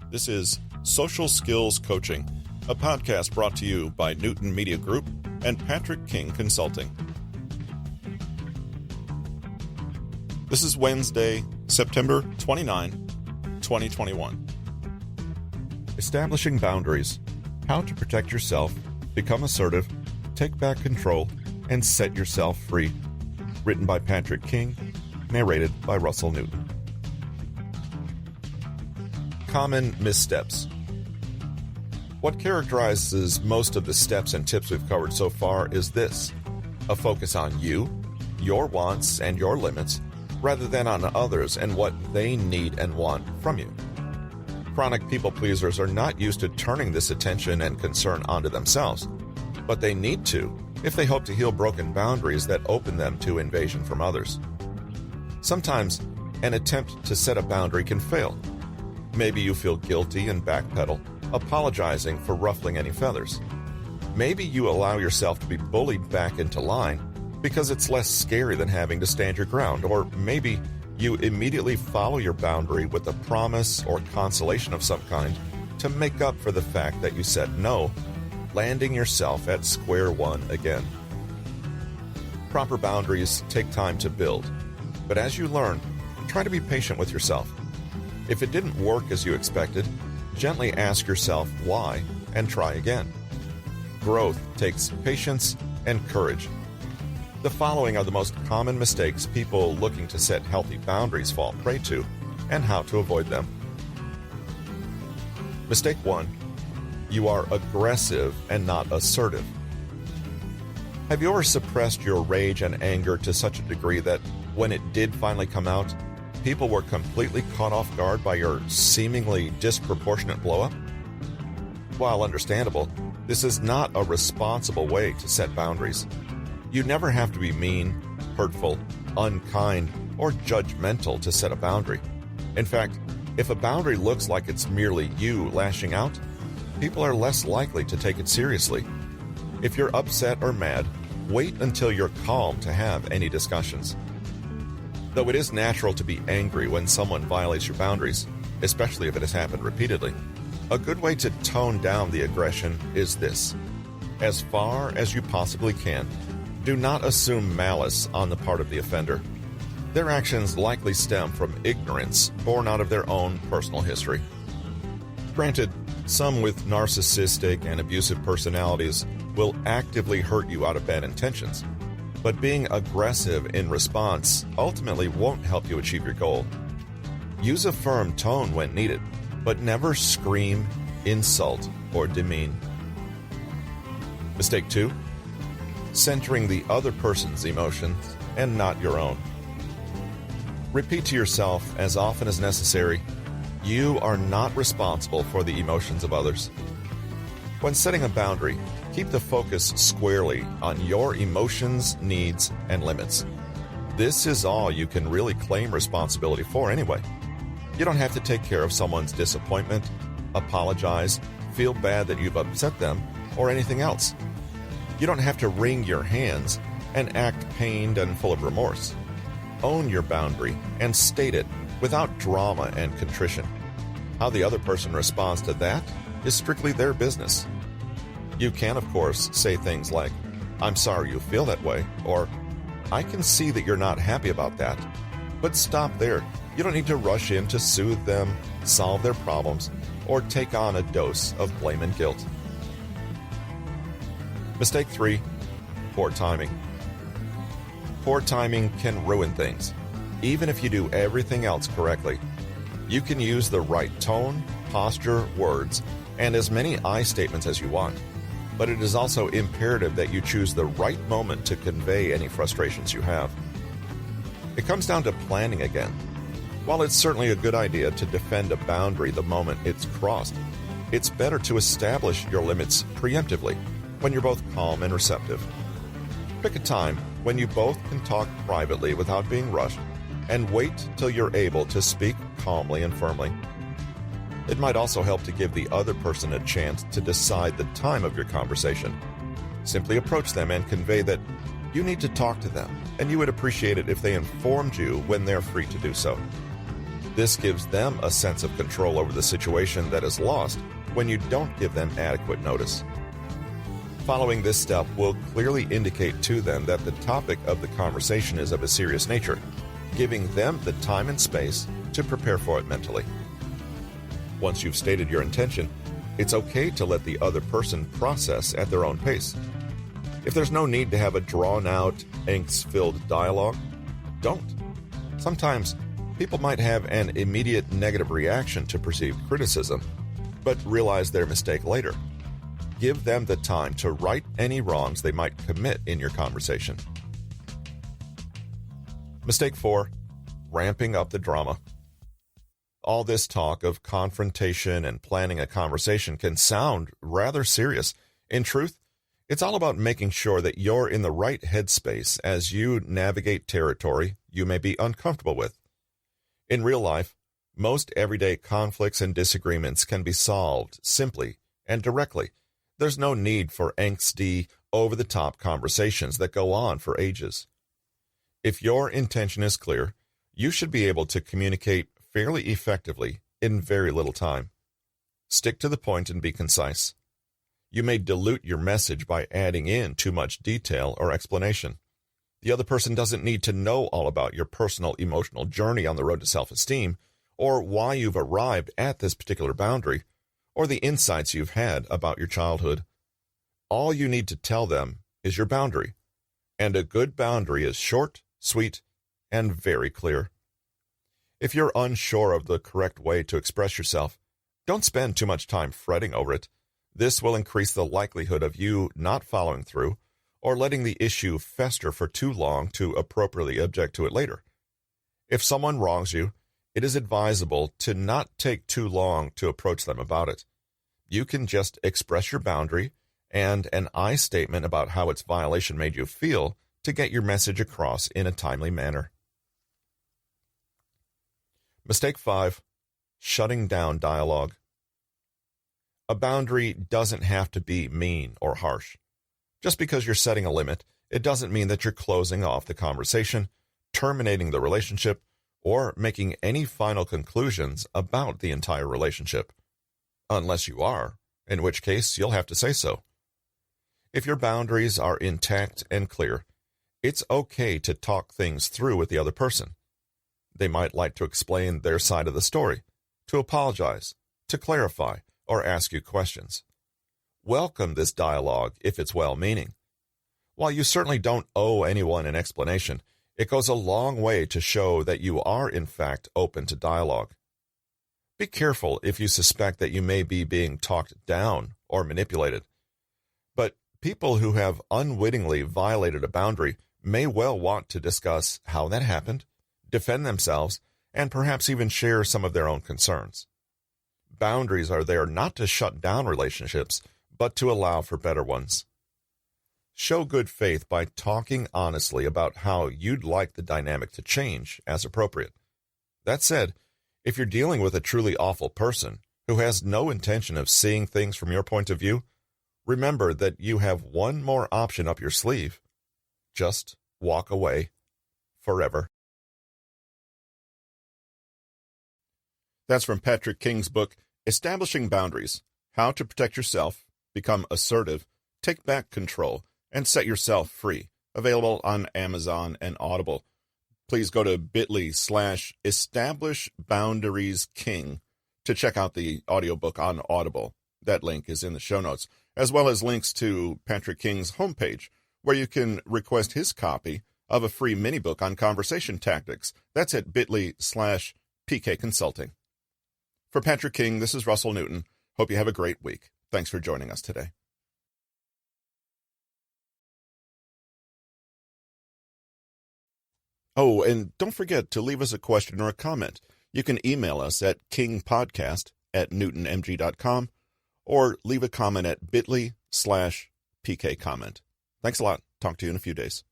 This is Social Skills Coaching, a podcast brought to you by Newton Media Group and Patrick King Consulting. This is Wednesday, September 29, 2021. Establishing boundaries. How to protect yourself, become assertive, take back control, and set yourself free. Written by Patrick King, narrated by Russell Newton. Common missteps. What characterizes most of the steps and tips we've covered so far is this: a focus on you, your wants, and your limits, rather than on others and what they need and want from you. Chronic people pleasers are not used to turning this attention and concern onto themselves, but they need to if they hope to heal broken boundaries that open them to invasion from others. Sometimes an attempt to set a boundary can fail. Maybe you feel guilty and backpedal, apologizing for ruffling any feathers. Maybe you allow yourself to be bullied back into line because it's less scary than having to stand your ground, or maybe you immediately follow your boundary with a promise or consolation of some kind to make up for the fact that you said no, landing yourself at square one again. Proper boundaries take time to build, but as you learn, try to be patient with yourself. If it didn't work as you expected, gently ask yourself why and try again. Growth takes patience and courage. The following are the most common mistakes people looking to set healthy boundaries fall prey to, and how to avoid them. Mistake 1. You are aggressive and not assertive. Have you ever suppressed your rage and anger to such a degree that when it did finally come out, people were completely caught off guard by your seemingly disproportionate blow-up? While understandable, this is not a responsible way to set boundaries. You never have to be mean, hurtful, unkind, or judgmental to set a boundary. In fact, if a boundary looks like it's merely you lashing out, people are less likely to take it seriously. If you're upset or mad, wait until you're calm to have any discussions. Though it is natural to be angry when someone violates your boundaries, especially if it has happened repeatedly, a good way to tone down the aggression is this: as far as you possibly can, do not assume malice on the part of the offender. Their actions likely stem from ignorance born out of their own personal history. Granted, some with narcissistic and abusive personalities will actively hurt you out of bad intentions, but being aggressive in response ultimately won't help you achieve your goal. Use a firm tone when needed, but never scream, insult, or demean. Mistake 2. Centering the other person's emotions and not your own. Repeat to yourself as often as necessary: you are not responsible for the emotions of others. When setting a boundary, keep the focus squarely on your emotions, needs, and limits. This is all you can really claim responsibility for anyway. You don't have to take care of someone's disappointment, apologize, feel bad that you've upset them, or anything else. You don't have to wring your hands and act pained and full of remorse. Own your boundary and state it without drama and contrition. How the other person responds to that is strictly their business. You can, of course, say things like, "I'm sorry you feel that way," or "I can see that you're not happy about that." But stop there. You don't need to rush in to soothe them, solve their problems, or take on a dose of blame and guilt. Mistake 3. Poor timing. Poor timing can ruin things, even if you do everything else correctly. You can use the right tone, posture, words, and as many I statements as you want, but it is also imperative that you choose the right moment to convey any frustrations you have. It comes down to planning again. While it's certainly a good idea to defend a boundary the moment it's crossed, it's better to establish your limits preemptively when you're both calm and receptive. Pick a time when you both can talk privately without being rushed, and wait till you're able to speak calmly and firmly. It might also help to give the other person a chance to decide the time of your conversation. Simply approach them and convey that you need to talk to them, and you would appreciate it if they informed you when they're free to do so. This gives them a sense of control over the situation that is lost when you don't give them adequate notice. Following this step will clearly indicate to them that the topic of the conversation is of a serious nature, giving them the time and space to prepare for it mentally. Once you've stated your intention, it's okay to let the other person process at their own pace. If there's no need to have a drawn-out, angst-filled dialogue, don't. Sometimes people might have an immediate negative reaction to perceived criticism, but realize their mistake later. Give them the time to right any wrongs they might commit in your conversation. Mistake 4. Ramping up the drama. All this talk of confrontation and planning a conversation can sound rather serious. In truth, it's all about making sure that you're in the right headspace as you navigate territory you may be uncomfortable with. In real life, most everyday conflicts and disagreements can be solved simply and directly. There's no need for angsty, over-the-top conversations that go on for ages. If your intention is clear, you should be able to communicate fairly effectively in very little time. Stick to the point and be concise. You may dilute your message by adding in too much detail or explanation. The other person doesn't need to know all about your personal emotional journey on the road to self-esteem, or why you've arrived at this particular boundary, or the insights you've had about your childhood. All you need to tell them is your boundary, and a good boundary is short, sweet, and very clear. If you're unsure of the correct way to express yourself, don't spend too much time fretting over it. This will increase the likelihood of you not following through or letting the issue fester for too long to appropriately object to it later. If someone wrongs you, it is advisable to not take too long to approach them about it. You can just express your boundary and an I statement about how its violation made you feel to get your message across in a timely manner. Mistake 5. Shutting down dialogue. A boundary doesn't have to be mean or harsh. Just because you're setting a limit, it doesn't mean that you're closing off the conversation, terminating the relationship, or making any final conclusions about the entire relationship. Unless you are, in which case you'll have to say so. If your boundaries are intact and clear, it's okay to talk things through with the other person. They might like to explain their side of the story, to apologize, to clarify, or ask you questions. Welcome this dialogue if it's well-meaning. While you certainly don't owe anyone an explanation, it goes a long way to show that you are in fact open to dialogue. Be careful if you suspect that you may be being talked down or manipulated. But people who have unwittingly violated a boundary may well want to discuss how that happened, defend themselves, and perhaps even share some of their own concerns. Boundaries are there not to shut down relationships, but to allow for better ones. Show good faith by talking honestly about how you'd like the dynamic to change as appropriate. That said, if you're dealing with a truly awful person who has no intention of seeing things from your point of view, remember that you have one more option up your sleeve. Just walk away forever. That's from Patrick King's book, Establishing Boundaries: How to Protect Yourself, Become Assertive, Take Back Control, and Set Yourself Free. Available on Amazon and Audible. Please go to bit.ly/establishboundariesking to check out the audiobook on Audible. That link is in the show notes, as well as links to Patrick King's homepage, where you can request his copy of a free mini-book on conversation tactics. That's at bit.ly/PKConsulting. For Patrick King, this is Russell Newton. Hope you have a great week. Thanks for joining us today. Oh, and don't forget to leave us a question or a comment. You can email us at kingpodcast@newtonmg.com or leave a comment at bit.ly/PKcomment. Thanks a lot. Talk to you in a few days.